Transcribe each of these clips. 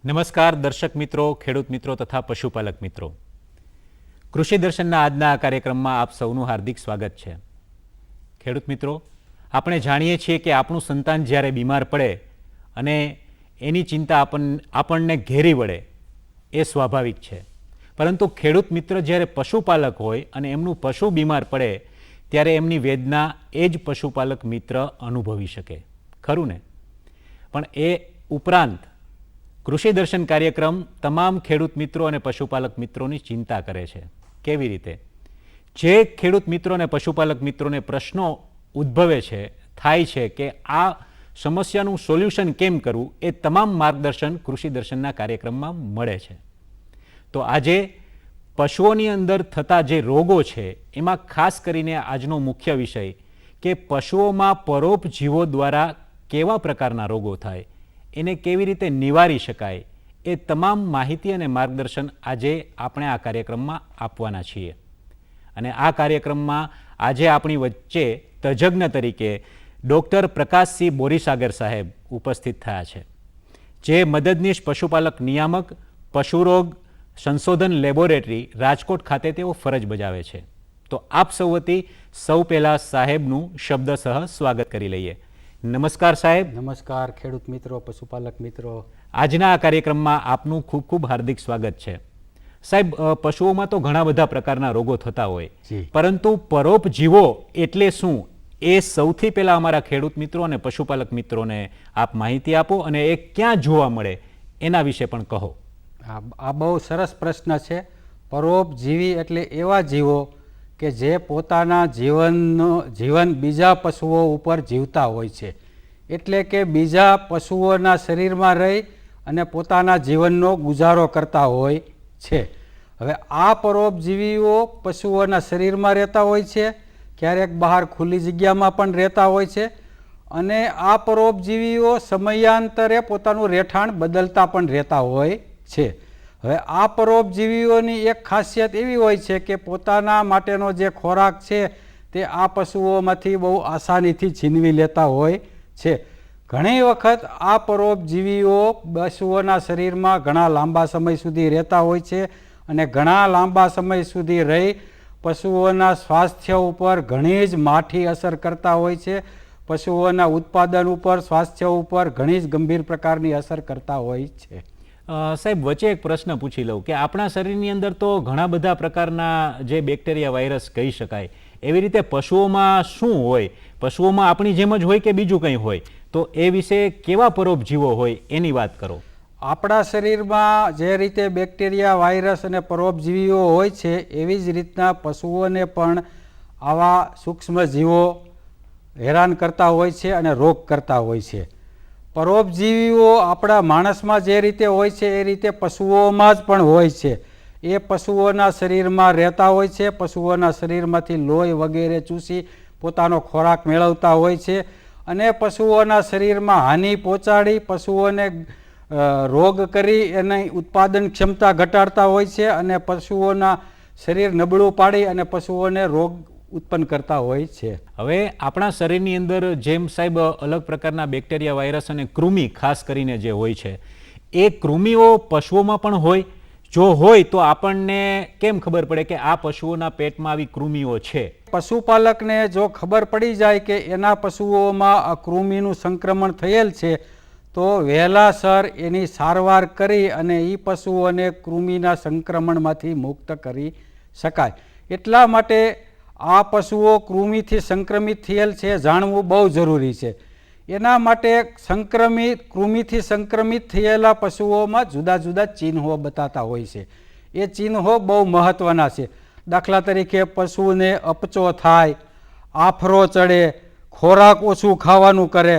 નમસ્કાર દર્શક મિત્રો, ખેડૂત મિત્રો તથા પશુપાલક મિત્રો. કૃષિ દર્શનના આજના આ કાર્યક્રમમાં આપ સૌનું હાર્દિક સ્વાગત છે. ખેડૂત મિત્રો, આપણે જાણીએ છીએ કે આપણું સંતાન જ્યારે બીમાર પડે અને એની ચિંતા આપણને ઘેરી વળે એ સ્વાભાવિક છે. પરંતુ ખેડૂત મિત્ર જ્યારે પશુપાલક હોય અને એમનું પશુ બીમાર પડે ત્યારે એમની વેદના એ જ પશુપાલક મિત્ર અનુભવી શકે, ખરું ને? પણ એ ઉપરાંત કૃષિ દર્શન કાર્યક્રમ તમામ ખેડૂત મિત્રો અને પશુપાલક મિત્રોની ચિંતા કરે છે. કેવી રીતે? જે ખેડૂત મિત્રો અને પશુપાલક મિત્રોને પ્રશ્નો ઉદ્ભવે છે, થાય છે કે આ સમસ્યાનું સોલ્યુશન કેમ કરવું, એ તમામ માર્ગદર્શન કૃષિ દર્શનના કાર્યક્રમમાં મળે છે. તો આજે પશુઓની અંદર થતા જે રોગો છે એમાં ખાસ કરીને આજનો મુખ્ય વિષય કે પશુઓમાં પરોપજીવો દ્વારા કેવા પ્રકારના રોગો થાય, એને કેવી રીતે નિવારી શકાય, એ તમામ માહિતી અને માર્ગદર્શન આજે આપણે આ કાર્યક્રમમાં આપવાના છીએ. અને આ કાર્યક્રમમાં આજે આપણી વચ્ચે તજજ્ઞ તરીકે ડૉક્ટર પ્રકાશસિંહ બોરીસાગર સાહેબ ઉપસ્થિત થયા છે, જે મદદનીશ પશુપાલક નિયામક પશુરોગ સંશોધન લેબોરેટરી રાજકોટ ખાતે તેઓ ફરજ બજાવે છે. તો આપ સૌ વતી સૌ પહેલાં સાહેબનું શબ્દસહ સ્વાગત કરી લઈએ. નમસ્કાર સાહેબ. નમસ્કાર ખેડૂત મિત્રો, પશુપાલક મિત્રો. આજના આ કાર્યક્રમમાં આપનું ખૂબ ખૂબ હાર્દિક સ્વાગત છે. સાહેબ, પશુઓમાં તો ઘણા બધા પ્રકારના રોગો થતા હોય, પરંતુ પરોપજીવો એટલે શું, એ સૌથી પહેલા અમારા ખેડૂત મિત્રો અને પશુપાલક મિત્રોને આપ માહિતી આપો અને એ ક્યાં જોવા મળે એના વિશે પણ કહો. આ બહુ સરસ પ્રશ્ન છે. પરોપજીવી એટલે એવા જીવો કે જે પોતાના જીવન બીજા પશુઓ ઉપર જીવતા હોય છે, એટલે કે બીજા પશુઓના શરીરમાં રહી અને પોતાના જીવનનો ગુજારો કરતા હોય છે. હવે આ પરોપજીવીઓ પશુઓના શરીરમાં રહેતા હોય છે, ક્યારેક બહાર ખુલ્લી જગ્યામાં પણ રહેતા હોય છે, અને આ પરોપજીવીઓ સમયાંતરે પોતાનું રહેઠાણ બદલતા પણ રહેતા હોય છે. હવે આ પરોપજીવીઓની એક ખાસિયત એવી હોય છે કે પોતાના માટેનો જે ખોરાક છે તે આ પશુઓમાંથી બહુ આસાનીથી છીનવી લેતા હોય છે. ઘણી વખત આ પરોપજીવીઓ પશુઓના શરીરમાં ઘણા લાંબા સમય સુધી રહેતા હોય છે અને ઘણા લાંબા સમય સુધી રહી પશુઓના સ્વાસ્થ્ય ઉપર ઘણી જ માઠી અસર કરતા હોય છે. પશુઓના ઉત્પાદન ઉપર, સ્વાસ્થ્ય ઉપર ઘણી જ ગંભીર પ્રકારની અસર કરતા હોય છે. સાહેબ, વચ્ચે એક પ્રશ્ન પૂછી લઉં કે આપણા શરીરની અંદર તો ઘણા બધા પ્રકારના જે બેક્ટેરિયા વાયરસ કહી શકાય, એવી રીતે પશુઓમાં શું હોય? પશુઓમાં આપણી જેમ જ હોય કે બીજું કંઈ હોય? તો એ વિશે કેવા પરોપજીવો હોય એની વાત કરો. આપણા શરીરમાં જે રીતે બેક્ટેરિયા, વાયરસ અને પરોપજીવીઓ હોય છે, એવી જ રીતના પશુઓને પણ આવા સૂક્ષ્મ જીવો હેરાન કરતા હોય છે અને રોગ કરતા હોય છે. પરોપજીવીઓ આપણા માણસમાં જે રીતે હોય છે એ રીતે પશુઓમાં જ પણ હોય છે. એ પશુઓના શરીરમાં રહેતા હોય છે, પશુઓના શરીરમાંથી લોહી વગેરે ચૂસી પોતાનો ખોરાક મેળવતા હોય છે અને પશુઓના શરીરમાં હાનિ પહોંચાડી પશુઓને રોગ કરી એની ઉત્પાદન ક્ષમતા ઘટાડતા હોય છે અને પશુઓના શરીર નબળું પાડી અને પશુઓને રોગ ઉત્પન્ન કરતા હોય છે. હવે આપણા શરીરની અંદર જેમ સાહેબ અલગ પ્રકારના બેક્ટેરિયા, વાયરસ અને કૃમિ ખાસ કરીને જે હોય છે, એ કૃમિઓ પશુઓમાં પણ હોય? જો હોય તો આપણને કેમ ખબર પડે કે આ પશુઓના પેટમાં આવી કૃમિઓ છે? પશુપાલકને જો ખબર પડી જાય કે એના પશુઓમાં આ કૃમિનું સંક્રમણ થયેલ છે તો વહેલાસર એની સારવાર કરી અને એ પશુઓને કૃમિના સંક્રમણમાંથી મુક્ત કરી શકાય. એટલા માટે આ પશુઓ કૃમિથી સંક્રમિત થયેલ છે જાણવું બહુ જરૂરી છે. એના માટે કૃમિથી સંક્રમિત થયેલા પશુઓમાં જુદા જુદા ચિહ્નો બતાતા હોય છે. એ ચિહ્નો બહુ મહત્ત્વના છે. દાખલા તરીકે પશુને અપચો થાય, આફરો ચડે, ખોરાક ઓછું ખાવાનું કરે,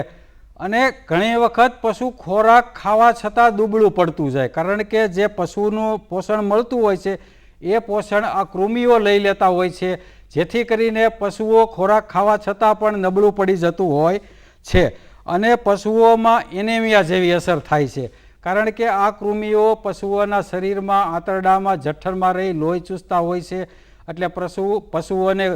અને ઘણી વખત પશુ ખોરાક ખાવા છતાં દુબળું પડતું જાય, કારણ કે જે પશુનું પોષણ મળતું હોય છે એ પોષણ આ કૃમિઓ લઈ લેતા હોય છે, જેથી કરીને પશુઓ ખોરાક ખાવા છતાં પણ નબળું પડી જતું હોય છે અને પશુઓમાં એનેમિયા જેવી અસર થાય છે, કારણ કે આ કૃમિઓ પશુઓના શરીરમાં, આંતરડામાં, જઠરમાં રહી લોહી ચૂસતા હોય છે. એટલે પશુઓને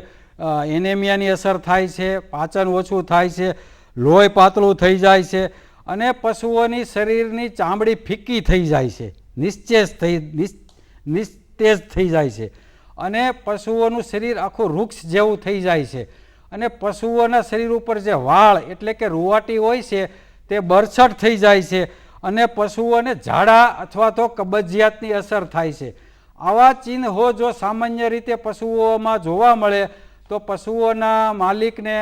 એનેમિયાની અસર થાય છે, પાચન ઓછું થાય છે, લોહી પાતળું થઈ જાય છે અને પશુઓની શરીરની ચામડી ફીકી થઈ જાય છે, નિસ્તેજ થઈ જાય છે અને પશુઓનું શરીર આખું વૃક્ષ જેવું થઈ જાય છે અને પશુઓના શરીર ઉપર જે વાળ એટલે કે રૂવાટી હોય છે તે બરછટ થઈ જાય છે અને પશુઓને ઝાડા અથવા તો કબજિયાતની અસર થાય છે. આવા ચિહ્નો જો સામાન્ય રીતે પશુઓમાં જોવા મળે તો પશુઓના માલિકને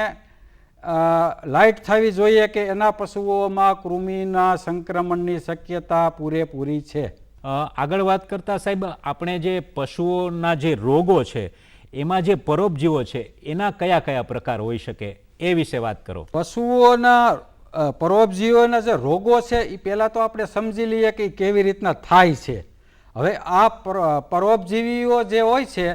લાઇટ થવી જોઈએ કે એના પશુઓમાં કૃમિના સંક્રમણની શક્યતા પૂરેપૂરી છે. આગળ વાત કરતા સાહેબ, આપણે જે પશુઓના જે રોગો છે એમાં જે પરોપજીવો છે એના કયા કયા પ્રકાર હોઈ શકે એ વિશે વાત કરો. પશુઓના પરોપજીવોના જે રોગો છે એ પહેલાં તો આપણે સમજી લઈએ કે કેવી રીતના થાય છે. હવે આ પરોપજીવીઓ જે હોય છે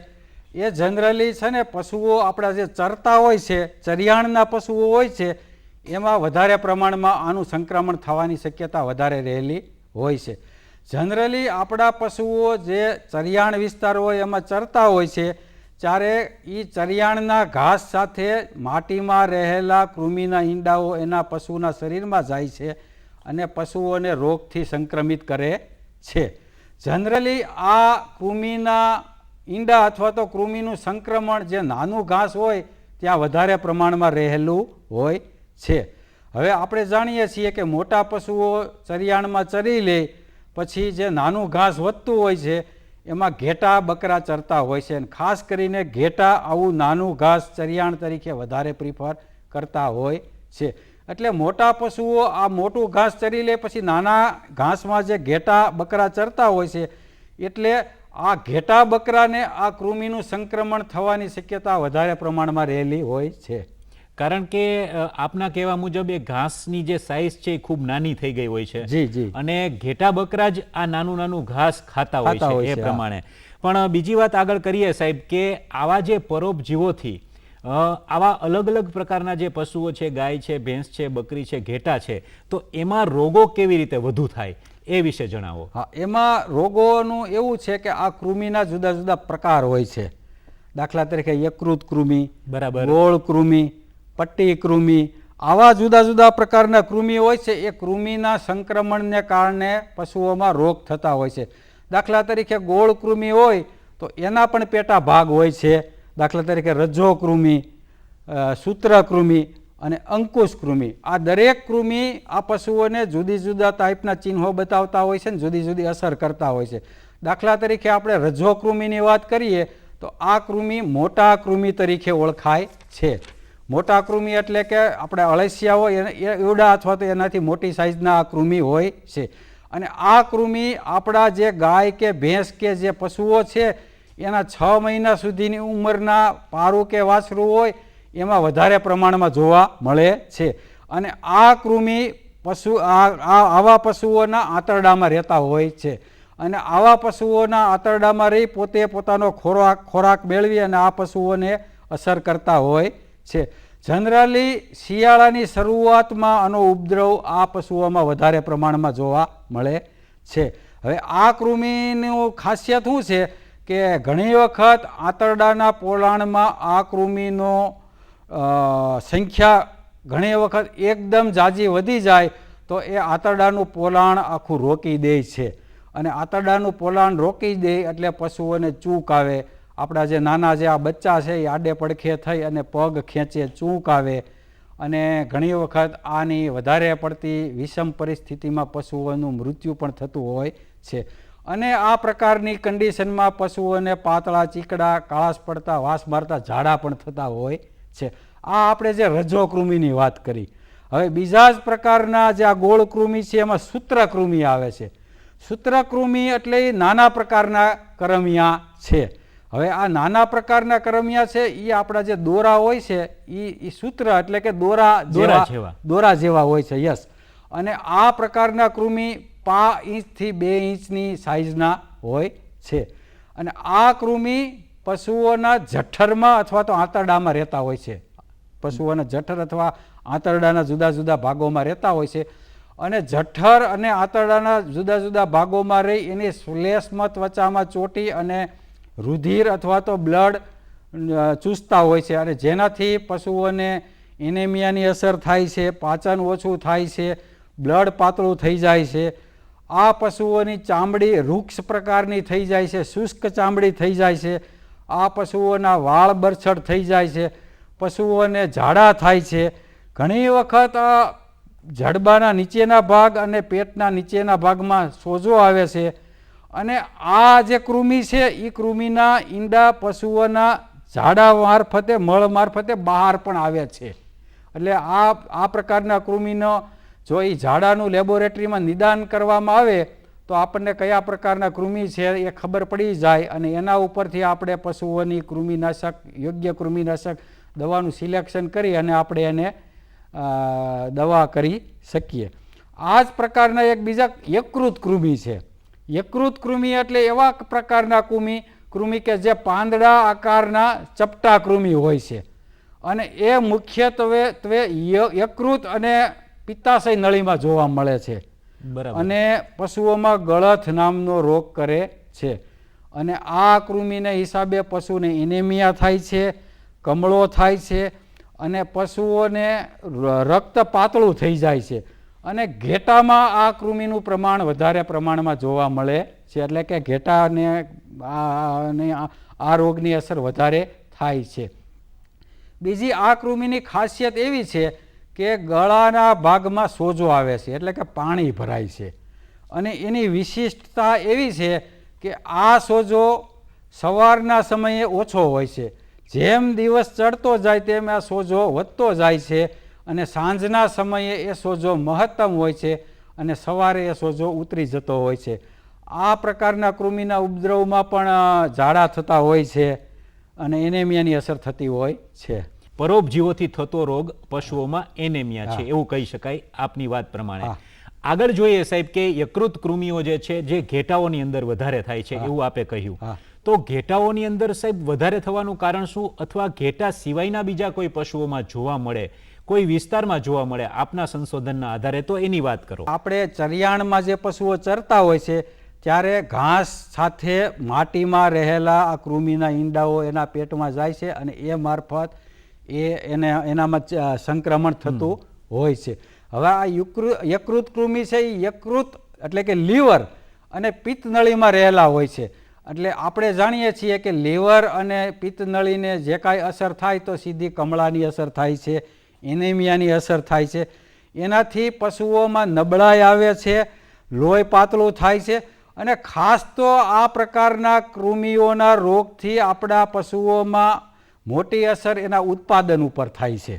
એ જનરલી છે ને પશુઓ આપણા જે ચરતા હોય છે, ચરિયાણના પશુઓ હોય છે એમાં વધારે પ્રમાણમાં આનું સંક્રમણ થવાની શક્યતા વધારે રહેલી હોય છે. જનરલી આપણા પશુઓ જે ચરિયાણ વિસ્તાર હોય એમાં ચરતા હોય છે ત્યારે એ ચરિયાણના ઘાસ સાથે માટીમાં રહેલા કૃમિના ઈંડાઓ એના પશુના શરીરમાં જાય છે અને પશુઓને રોગથી સંક્રમિત કરે છે. જનરલી આ કૃમિના ઈંડા અથવા તો કૃમિનું સંક્રમણ જે નાનું ઘાસ હોય ત્યાં વધારે પ્રમાણમાં રહેલું હોય છે. હવે આપણે જાણીએ છીએ કે મોટા પશુઓ ચરિયાણમાં ચરી લે પછી જે નાનું ઘાસ વધતું હોય છે એમાં ઘેટા બકરા ચરતા હોય છે અને ખાસ કરીને ઘેટા આવું નાનું ઘાસ ચરિયાણ તરીકે વધારે પ્રિફર કરતા હોય છે. એટલે મોટા પશુઓ આ મોટું ઘાસ ચરી લે પછી નાના ઘાસમાં જે ઘેટા બકરા ચરતા હોય છે એટલે આ ઘેટા બકરાને આ કૃમિનું સંક્રમણ થવાની શક્યતા વધારે પ્રમાણમાં રહેલી હોય છે. કારણ કે આપના કહેવા મુજબ એ ઘાસની જે સાઇઝ છે એ ખૂબ નાની થઈ ગઈ હોય છે. જી જી. અને ઘેટા બકરા જ આ નાનું નાનું ઘાસ ખાતા હોય છે એ પ્રમાણે. પણ બીજી વાત આગળ કરીએ સાહેબ કે આવા જે પરોપજીવોથી આવા અલગ અલગ પ્રકારના જે પશુઓ છે, ગાય છે, ભેંસ છે, બકરી છે, ઘેટા છે, તો એમાં રોગો કેવી રીતે વધુ થાય એ વિશે જણાવો. હા, એમાં રોગોનું એવું છે કે આ કૃમિના જુદા જુદા પ્રકાર હોય છે. દાખલા તરીકે યકૃત કૃમિ, બરાબર, ગોળ કૃમિ, પટ્ટી કૃમિ, આવા જુદા જુદા પ્રકારના કૃમિ હોય છે. એ કૃમિના સંક્રમણને કારણે પશુઓમાં રોગ થતા હોય છે. દાખલા તરીકે ગોળ કૃમિ હોય તો એના પણ પેટા ભાગ હોય છે. દાખલા તરીકે રજો કૃમિ, સૂત્રકૃમિ અને અંકુશ કૃમિ. આ દરેક કૃમિ આ પશુઓને જુદી જુદા ટાઈપના ચિહ્નો બતાવતા હોય છે ને જુદી જુદી અસર કરતા હોય છે. દાખલા તરીકે આપણે રજો કૃમિની વાત કરીએ તો આ કૃમિ મોટા કૃમિ તરીકે ઓળખાય છે. મોટા કૃમિ એટલે કે આપણે અળસિયા હોય એવડા અથવા તો એનાથી મોટી સાઇઝના આ કૃમિ હોય છે. અને આ કૃમિ આપણા જે ગાય કે ભેંસ કે જે પશુઓ છે એના 6 મહિના સુધીની ઉંમરના પારું કે વાછરું હોય એમાં વધારે પ્રમાણમાં જોવા મળે છે. અને આ કૃમિ આવા પશુઓના આંતરડામાં રહેતા હોય છે અને આવા પશુઓના આંતરડામાં રહી પોતે પોતાનો ખોરાક મેળવી અને આ પશુઓને અસર કરતા હોય છે. જનરલી શિયાળાની શરૂઆતમાં આનો ઉપદ્રવ આ પશુઓમાં વધારે પ્રમાણમાં જોવા મળે છે. હવે આ કૃમિનું ખાસિયત શું છે કે ઘણી વખત આંતરડાના પોલાણમાં આ કૃમિનો સંખ્યા ઘણી વખત એકદમ ઝાઝી વધી જાય તો એ આંતરડાનું પોલાણ આખું રોકી દે છે. અને આંતરડાનું પોલાણ રોકી દે એટલે પશુઓને ચૂક આવે. આપણા જે નાના જે આ બચ્ચા છે એ આડે પડખે થઈ અને પગ ખેંચે, ચૂક આવે અને ઘણી વખત આની વધારે પડતી વિષમ પરિસ્થિતિમાં પશુઓનું મૃત્યુ પણ થતું હોય છે. અને આ પ્રકારની કન્ડિશનમાં પશુઓને પાતળા, ચીકડા, કાળાશ પડતા, વાસ મારતા ઝાડા પણ થતા હોય છે. આ આપણે જે રજો કૃમિની વાત કરી. હવે બીજા જ પ્રકારના જે આ ગોળ કૃમિ છે એમાં સૂત્રકૃમિ આવે છે. સૂત્રકૃમિ એટલે એ નાના પ્રકારના કરમિયા છે. હવે આ નાના પ્રકારના કરમિયા છે એ આપણા જે દોરા હોય છે એ સૂત્ર એટલે કે દોરા જેવા હોય છે. યસ. અને આ પ્રકારના કૃમિ 5 ઇંચથી 2 ઇંચની સાઇઝના હોય છે. અને આ કૃમિ પશુઓના જઠરમાં અથવા તો આંતરડામાં રહેતા હોય છે. પશુઓના જઠર અથવા આંતરડાના જુદા જુદા ભાગોમાં રહેતા હોય છે. અને જઠર અને આંતરડાના જુદા જુદા ભાગોમાં રહી એની શ્લેષ્મ ત્વચામાં ચોંટી અને રુધિર અથવા તો બ્લડ ચૂસતા હોય છે. અને જેનાથી પશુઓને એનેમિયાની અસર થાય છે, પાચન ઓછું થાય છે, બ્લડ પાતળું થઈ જાય છે, આ પશુઓની ચામડી વૃક્ષ પ્રકારની થઈ જાય છે, શુષ્ક ચામડી થઈ જાય છે, આ પશુઓના વાળ બરછટ થઈ જાય છે, પશુઓને ઝાડા થાય છે, ઘણી વખત જડબાના નીચેના ભાગ અને પેટના નીચેના ભાગમાં સોજો આવે છે, અને આ જે કૃમિ છે એ કૃમિના ઈંડા પશુઓના ઝાડા મારફતે મળ મારફતે બહાર પણ આવે છે. એટલે આ પ્રકારના કૃમિનો જો એ ઝાડાનું લેબોરેટરીમાં નિદાન કરવામાં આવે તો આપણને કયા પ્રકારના કૃમિ છે એ ખબર પડી જાય, અને એના ઉપરથી આપણે પશુઓની કૃમિનાશક યોગ્ય કૃમિનાશક દવાનું સિલેક્શન કરી અને આપણે એને દવા કરી શકીએ. આ જ પ્રકારના એક બીજા યકૃત કૃમિ છે. યકૃત કૃમિ એટલે એવા પ્રકારના કૃમિ કે જે પાંદડા આકારના ચપટા કૃમિ હોય છે, અને એ મુખ્યત્વે યકૃત અને પિત્તાશય નળીમાં જોવા મળે છે. બરાબર. અને પશુઓમાં ગળથ નામનો રોગ કરે છે, અને આ કૃમિને હિસાબે પશુને એનેમિયા થાય છે, કમળો થાય છે, અને પશુઓને રક્ત પાતળું થઈ જાય છે, અને ઘેટામાં આ કૃમિનું પ્રમાણ વધારે પ્રમાણમાં જોવા મળે છે. એટલે કે ઘેટાને આ રોગની અસર વધારે થાય છે. બીજી આ કૃમિની ખાસિયત એવી છે કે ગળાના ભાગમાં સોજો આવે છે, એટલે કે પાણી ભરાય છે, અને એની વિશિષ્ટતા એવી છે કે આ સોજો સવારના સમયે ઓછો હોય છે, જેમ દિવસ ચડતો જાય તેમ આ સોજો વધતો જાય છે, અને સાંજના સમયે એ સોજો મહત્તમ હોય છે, અને સવારે એ સોજો ઉતરી જતો હોય છે. આ પ્રકારના કૃમિના ઉપદ્રવમાં પણ ઝાડા થતા હોય છે, અને એનેમિયાની અસર થતી હોય છે. પરોપજીવોથી થતો રોગ પશુઓમાં એનેમિયા છે, એવું કહી શકાય આપની વાત પ્રમાણે. આગળ જોઈએ સાહેબ કે યકૃત કૃમિઓ જે છે જે ઘેટાઓની અંદર વધારે થાય છે એવું આપે કહ્યું. તો ઘેટાઓની અંદર સાહેબ વધારે થવાનું કારણ શું, અથવા ઘેટા સિવાયના બીજા કોઈ પશુઓમાં જોવા મળે, કોઈ વિસ્તારમાં જોવા મળે આપના સંશોધનના આધારે, તો એની વાત કરો. આપણે ચરિયાણમાં જે પશુઓ ચરતા હોય છે ત્યારે ઘાસ સાથે માટીમાં રહેલા આ કૃમિના ઈંડાઓ એના પેટમાં જાય છે, અને એ મારફત એનામાં સંક્રમણ થતું હોય છે. હવે આ યકૃત કૃમિ છે એ યકૃત એટલે કે લીવર અને પિત્તનળીમાં રહેલા હોય છે. એટલે આપણે જાણીએ છીએ કે લીવર અને પિત્તનળીને જે કાંઈ અસર થાય તો સીધી કમળાની અસર થાય છે, એનેમિયાની અસર થાય છે. એનાથી પશુઓમાં નબળાઈ આવે છે, લોહી પાતળું થાય છે, અને ખાસ તો આ પ્રકારના કૃમિઓના રોગથી આપણા પશુઓમાં મોટી અસર એના ઉત્પાદન ઉપર થાય છે,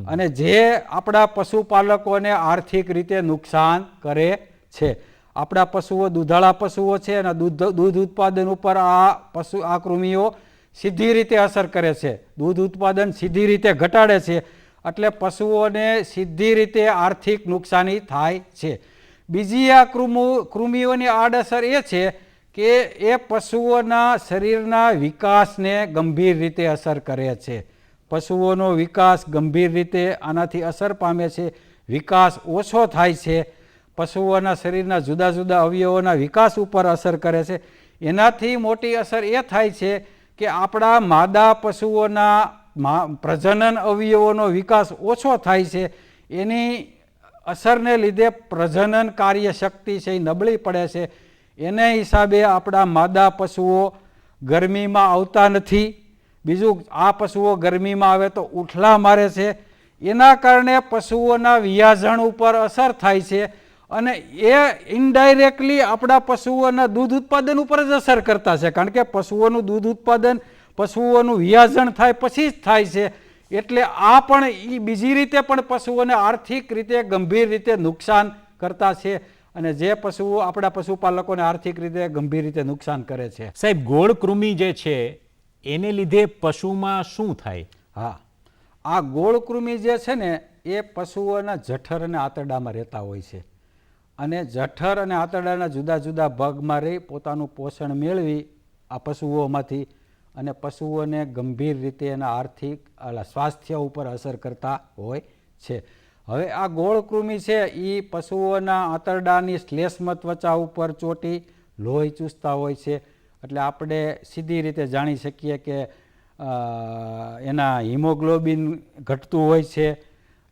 અને જે આપણા પશુપાલકોને આર્થિક રીતે નુકસાન કરે છે. આપણા પશુઓ દૂધાળા પશુઓ છે, અને દૂધ ઉત્પાદન ઉપર આ કૃમિઓ સીધી રીતે અસર કરે છે, દૂધ ઉત્પાદન સીધી રીતે ઘટાડે છે, એટલે પશુઓને સીધી રીતે આર્થિક નુકસાની થાય છે. બીજી આ કૃમિઓની આડઅસર એ છે કે એ પશુઓના શરીરના વિકાસને ગંભીર રીતે અસર કરે છે. પશુઓનો વિકાસ ગંભીર રીતે આનાથી અસર પામે છે, વિકાસ ઓછો થાય છે, પશુઓના શરીરના જુદા જુદા અવયવોના વિકાસ ઉપર અસર કરે છે. એનાથી મોટી અસર એ થાય છે કે આપણા માદા પશુઓના પ્રજનન અવયવોનો વિકાસ ઓછો થાય છે. એની અસરને લીધે પ્રજનન કાર્ય શક્તિ છે એ નબળી પડે છે. એને હિસાબે આપણા માદા પશુઓ ગરમીમાં આવતા નથી. બીજું, આ પશુઓ ગરમીમાં આવે તો ઉઠલા મારે છે. એના કારણે પશુઓના વિયાઝણ ઉપર અસર થાય છે, અને એ ઇનડાયરેક્ટલી આપણા પશુઓના દૂધ ઉત્પાદન ઉપર જ અસર કરતા છે, કારણ કે પશુઓનું દૂધ ઉત્પાદન પશુઓનું વિયાઝણ થાય પછી જ થાય છે. એટલે આ પણ એ બીજી રીતે પણ પશુઓને આર્થિક રીતે ગંભીર રીતે નુકસાન કરતા છે, અને જે પશુઓ આપણા પશુપાલકોને આર્થિક રીતે ગંભીર રીતે નુકસાન કરે છે. સાહેબ, ગોળ કૃમિ જે છે એને લીધે પશુમાં શું થાય? હા, આ ગોળ કૃમિ જે છે ને એ પશુઓના જઠર અને આંતરડામાં રહેતા હોય છે, અને જઠર અને આંતરડાના જુદા જુદા ભાગમાં રહી પોતાનું પોષણ મેળવી આ પશુઓમાંથી, અને પશુઓને ગંભીર રીતે એના આર્થિક સ્વાસ્થ્ય ઉપર અસર કરતા હોય છે. હવે આ ગોળ કૃમિ છે એ પશુઓના આંતરડાની શ્લેષ્મ ત્વચા ઉપર ચોટી લોહી ચૂસતા હોય છે, એટલે આપણે સીધી રીતે જાણી શકીએ કે એના હિમોગ્લોબિન ઘટતું હોય છે,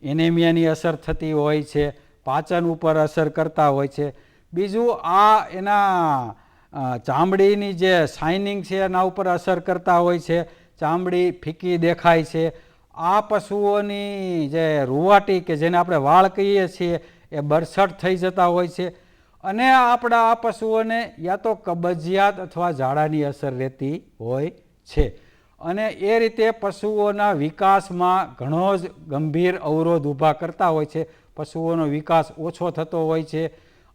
એનેમિયાની અસર થતી હોય છે, પાચન ઉપર અસર કરતા હોય છે. બીજું આ એના ચામડીની જે શાઇનિંગ છે એના ઉપર અસર કરતા હોય છે. ચામડી ફીકી દેખાય છે. આ પશુઓની જે રૂવાટી કે જેને આપણે વાળ કહીએ છીએ એ બરછટ થઈ જતા હોય છે. અને આપણા આ પશુઓને યા તો કબજિયાત અથવા ઝાડાની અસર રહેતી હોય છે. અને એ રીતે પશુઓના વિકાસમાં ઘણો જ ગંભીર અવરોધ ઊભા કરતા હોય છે. પશુઓનો વિકાસ ઓછો થતો હોય છે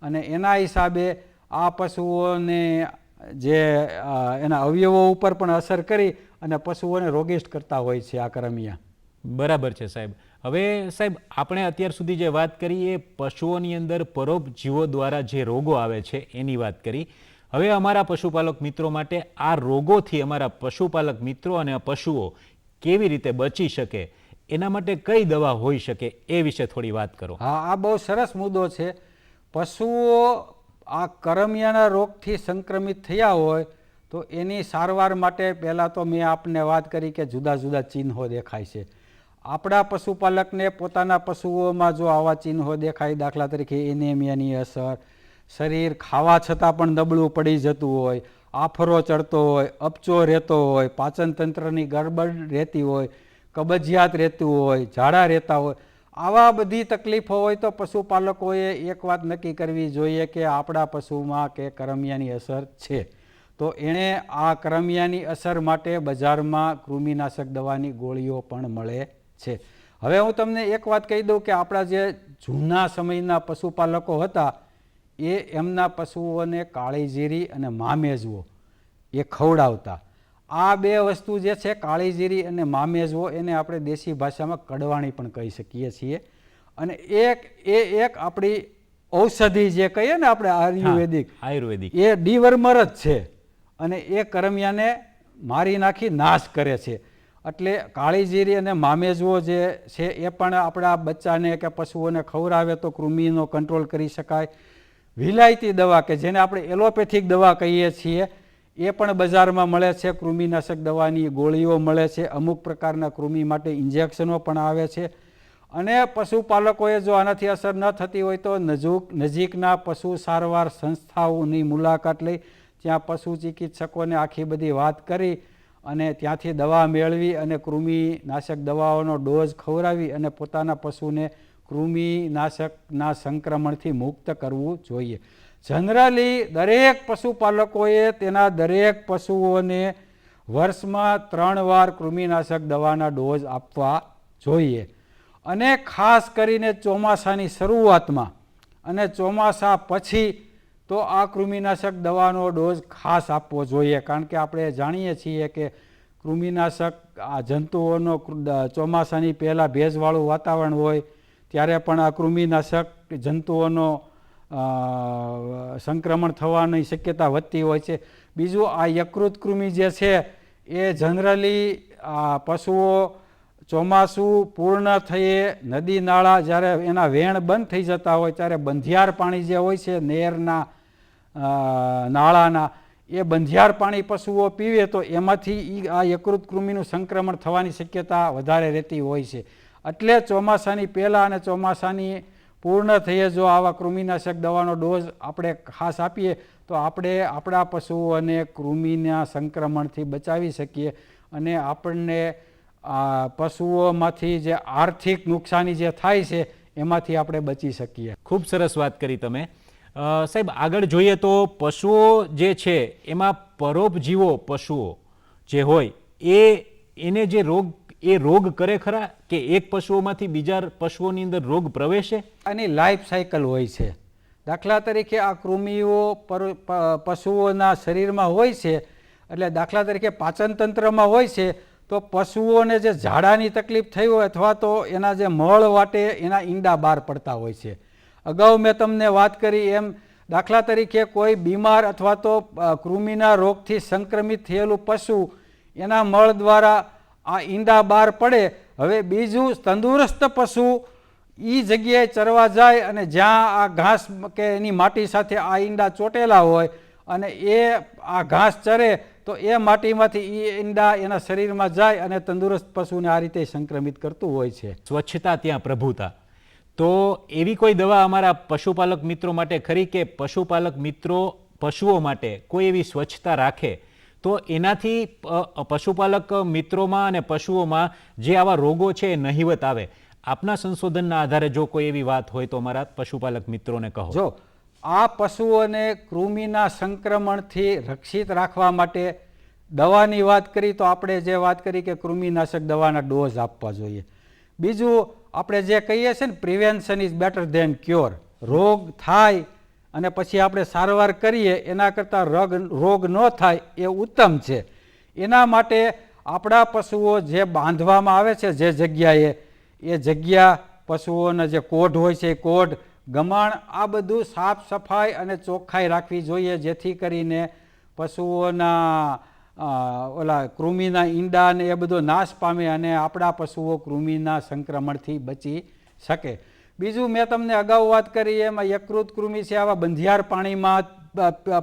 અને એના હિસાબે આ પશુઓને જે એના અવયવો ઉપર પણ અસર કરી અને પશુઓને રોગિષ્ટ કરતા હોય છે આ કરમિયા. બરાબર છે સાહેબ. હવે સાહેબ આપણે અત્યાર સુધી જે વાત કરી એ પશુઓની અંદર પરોપજીવો દ્વારા જે રોગો આવે છે એની વાત કરી. હવે અમારા પશુપાલક મિત્રો માટે આ રોગોથી અમારા પશુપાલક મિત્રો અને પશુઓ કેવી રીતે બચી શકે એના માટે કઈ દવા હોઈ શકે એ વિશે થોડી વાત કરો. હા, આ બહુ સરસ મુદ્દો છે. પશુઓ આ કરમિયાના રોગથી સંક્રમિત થયા હોય તો એની સારવાર માટે પહેલાં તો મેં આપને વાત કરી કે જુદા જુદા ચિહ્નો દેખાય છે. આપણા પશુપાલકને પોતાના પશુઓમાં જો આવા ચિહ્નો દેખાય, દાખલા તરીકે એનેમિયાની અસર, શરીર ખાવા છતાં પણ નબળું પડી જતું હોય, આફરો ચડતો હોય, અપચો રહેતો હોય, પાચન તંત્રની ગડબડ રહેતી હોય, કબજિયાત રહેતું હોય, ઝાડા રહેતા હોય, આવા બધી તકલીફો હોય તો પશુપાલકોએ એક વાત નક્કી કરવી જોઈએ કે આપણા પશુમાં કે કરમિયાની અસર છે. તો એણે આ કરમિયાની અસર માટે બજારમાં કૃમિનાશક દવાની ગોળીઓ પણ મળે છે. હવે હું તમને એક વાત કહી દઉં કે આપણા જે જૂના સમયના પશુપાલકો હતા એ એમના પશુઓને કાળી જીરી અને મામેજવો એ ખવડાવતા. આ બે વસ્તુ જે છે કાળી જીરી અને મામેજવો એને આપણે દેશી ભાષામાં કડવાણી પણ કહી શકીએ છીએ. અને એક આપણી ઔષધિ જે કહીએ ને આપણે આયુર્વેદિક એ ડીવર્મર જ છે અને એ કરમિયાને મારી નાખી નાશ કરે છે. એટલે કાળી જીરી અને મામેજવો જે છે એ પણ આપણા બચ્ચાને કે પશુઓને ખવડાવે તો કૃમિનો કંટ્રોલ કરી શકાય. વિલાયતી દવા કે જેને આપણે એલોપેથિક દવા કહીએ છીએ એ પણ બજારમાં મળે છે. કૃમિનાશક દવાની ગોળીઓ મળે છે. અમુક પ્રકારના કૃમિ માટે ઇન્જેક્શનો પણ આવે છે. અને પશુપાલકોએ જો આનાથી અસર ન થતી હોય તો નજીકના પશુ સારવાર સંસ્થાઓની મુલાકાત લઈ ત્યાં પશુ ચિકિત્સકોને આખી બધી વાત કરી અને ત્યાંથી દવા મેળવી અને કૃમિનાશક દવાઓનો ડોઝ ખવડાવી અને પોતાના પશુને કૃમિનાશકના સંક્રમણથી મુક્ત કરવું જોઈએ. જનરલી દરેક પશુપાલકોએ તેના દરેક પશુઓને વર્ષમાં 3 વાર કૃમિનાશક દવાના ડોઝ આપવા જોઈએ. અને ખાસ કરીને ચોમાસાની શરૂઆતમાં અને ચોમાસા પછી તો આ કૃમિનાશક દવાનો ડોઝ ખાસ આપવો જોઈએ. કારણ કે આપણે જાણીએ છીએ કે કૃમિનાશક આ જંતુઓનો ચોમાસાની પહેલાં ભેજવાળું વાતાવરણ હોય ત્યારે પણ આ કૃમિનાશક જંતુઓનો સંક્રમણ થવાની શક્યતા વધતી હોય છે. બીજું આ યકૃત કૃમિ જે છે એ જનરલી પશુઓ ચોમાસું પૂર્ણ થયે નદી નાળા જ્યારે એના વેણ બંધ થઈ જતા હોય ત્યારે બંધિયાર પાણી જે હોય છે નહેરના નાળાના એ બંધિયાર પાણી પશુઓ પીવે તો એમાંથી આ યકૃત કૃમિનું સંક્રમણ થવાની શક્યતા વધારે રહેતી હોય છે. એટલે ચોમાસાની પહેલાં અને ચોમાસાની પૂર્ણ થયે જો આવા કૃમિનાશક દવાનો ડોઝ આપણે ખાસ આપીએ તો આપણે આપણા પશુઓને કૃમિના સંક્રમણથી બચાવી શકીએ અને આપણને પશુઓમાંથી જે આર્થિક નુકસાની જે થાય છે એમાંથી આપણે બચી શકીએ. ખૂબ સરસ વાત કરી તમે સાહેબ. આગળ જોઈએ તો પશુઓ જે છે એમાં પરોપજીવો પશુઓ જે હોય એને જે રોગ કરે ખરા કે એક પશુઓમાંથી બીજા પશુઓની અંદર રોગ પ્રવેશે? આની લાઈફ સાયકલ હોય છે. દાખલા તરીકે આ કૃમિઓ પશુઓના શરીરમાં હોય છે એટલે દાખલા તરીકે પાચન તંત્રમાં હોય છે તો પશુઓને જે ઝાડાની તકલીફ થઈ હોય અથવા તો એના જે મળ વાટે એના ઈંડા બહાર પડતા હોય છે. અગાઉ મેં તમને વાત કરી એમ દાખલા તરીકે કોઈ બીમાર અથવા તો કૃમિના રોગથી સંક્રમિત થયેલું પશુ એના મળ દ્વારા આ ઈંડા બહાર પડે. હવે બીજું તંદુરસ્ત પશુ એ જગ્યાએ ચરવા જાય અને જ્યાં આ ઘાસ કે એની માટી સાથે આ ઈંડા ચોટેલા હોય અને એ આ ઘાસ ચરે તો એ માટીમાંથી એ ઈંડા એના શરીરમાં જાય અને તંદુરસ્ત પશુને આ રીતે સંક્રમિત કરતું હોય છે. સ્વચ્છતા ત્યાં પ્રભુતા. તો એવી કોઈ દવા અમારા પશુપાલક મિત્રો માટે ખરી કે પશુપાલક મિત્રો પશુઓ માટે કોઈ એવી સ્વચ્છતા રાખે તો એનાથી પશુપાલક મિત્રોમાં અને પશુઓમાં જે આવા રોગો છે એ નહિવત આવે? આપના સંશોધનના આધારે જો કોઈ એવી વાત હોય તો અમારા પશુપાલક મિત્રોને કહો. જો આ પશુઓને કૃમિના સંક્રમણથી રક્ષિત રાખવા માટે દવાની વાત કરી તો આપણે જે વાત કરી કે કૃમિનાશક દવાના ડોઝ આપવા જોઈએ. બીજું આપણે જે કહીએ છીએ ને prevention is better than cure. રોગ થાય અને પછી આપણે સારવાર કરીએ એના કરતાં રોગ ન થાય એ ઉત્તમ છે. એના માટે આપણા પશુઓ જે બાંધવામાં આવે છે જે જગ્યાએ, એ જગ્યા પશુઓના જે કોઢ હોય છે એ કોઢ, ગમાણ, આ બધું સાફ સફાઈ અને ચોખ્ખાઈ રાખવી જોઈએ, જેથી કરીને પશુઓના ઓલા કૃમિના ઈંડા ને એ બધો નાશ પામે અને આપણા પશુઓ કૃમિના સંક્રમણથી બચી શકે. બીજું મેં તમને અગાઉ વાત કરી એમાં યકૃત કૃમિ છે, આવા બંધિયાર પાણીમાં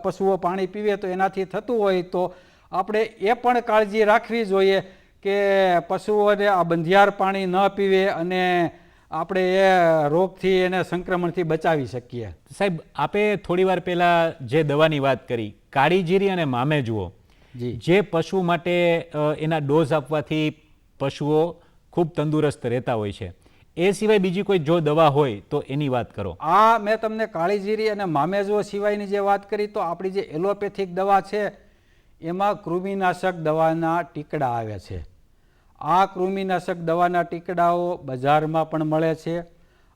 પશુઓ પાણી પીવે તો એનાથી થતું હોય તો આપણે એ પણ કાળજી રાખવી જોઈએ કે પશુઓને આ બંધિયાર પાણી ન પીવે અને આપણે એ રોગથી એને સંક્રમણથી બચાવી શકીએ. સાહેબ, આપે થોડી વાર પહેલાં જે દવાની વાત કરી, કાળી જીરી અને મામેજુઓ, જે પશુ માટે એના ડોઝ આપવાથી પશુઓ ખૂબ તંદુરસ્ત રહેતા હોય છે, એ સિવાય બીજી કોઈ જો દવા હોય તો એની વાત કરો. આ મેં તમને કાળી જીરી અને મામેજુઓ સિવાયની જે વાત કરી તો આપણી જે એલોપેથિક દવા છે એમાં કૃમિનાશક દવાના ટીકડા આવે છે. આ કૃમિનાશક દવાના ટીકડાઓ બજારમાં પણ મળે છે.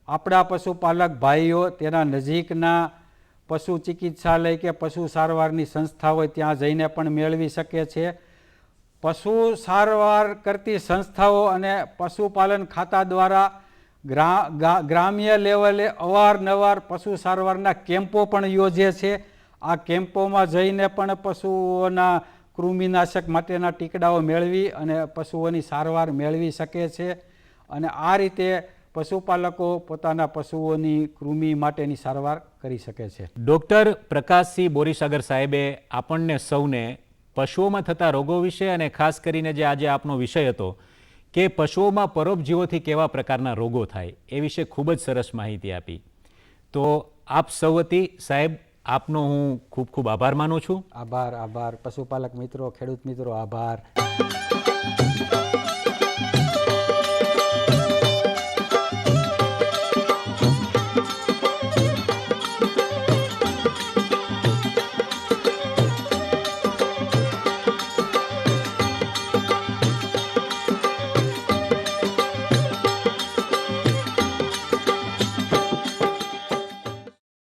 આપણા પશુપાલક ભાઈઓ તેના નજીકના પશુ ચિકિત્સાલય કે પશુ સારવારની સંસ્થા હોય ત્યાં જઈને પણ મેળવી શકે છે. પશુ સારવાર કરતી સંસ્થાઓ અને પશુપાલન ખાતા દ્વારા ગ્રામ્ય લેવલે અવારનવાર પશુ સારવારના કેમ્પો પણ યોજે છે. આ કેમ્પોમાં જઈને પણ પશુઓના કૃમિનાશક માટેના ટીકડાઓ મેળવી અને પશુઓની સારવાર મેળવી શકે છે. અને આ રીતે પશુપાલકો પોતાના પશુઓની કૃમિ માટેની સારવાર કરી શકે છે. ડૉક્ટર પ્રકાશસિંહ બોરીસાગર સાહેબે આપણને સૌને પશુઓમાં થતા રોગો વિશે અને ખાસ કરીને જે આજે આપનો વિષય હતો કે પશુઓમાં પરોપજીવોથી કેવા પ્રકારના રોગો થાય એ વિશે ખૂબ જ સરસ માહિતી આપી. તો આપ સૌ વતી સાહેબ આપનો હું ખૂબ ખૂબ આભાર માનું છું. આભાર. પશુપાલક મિત્રો, ખેડૂત મિત્રો, આભાર.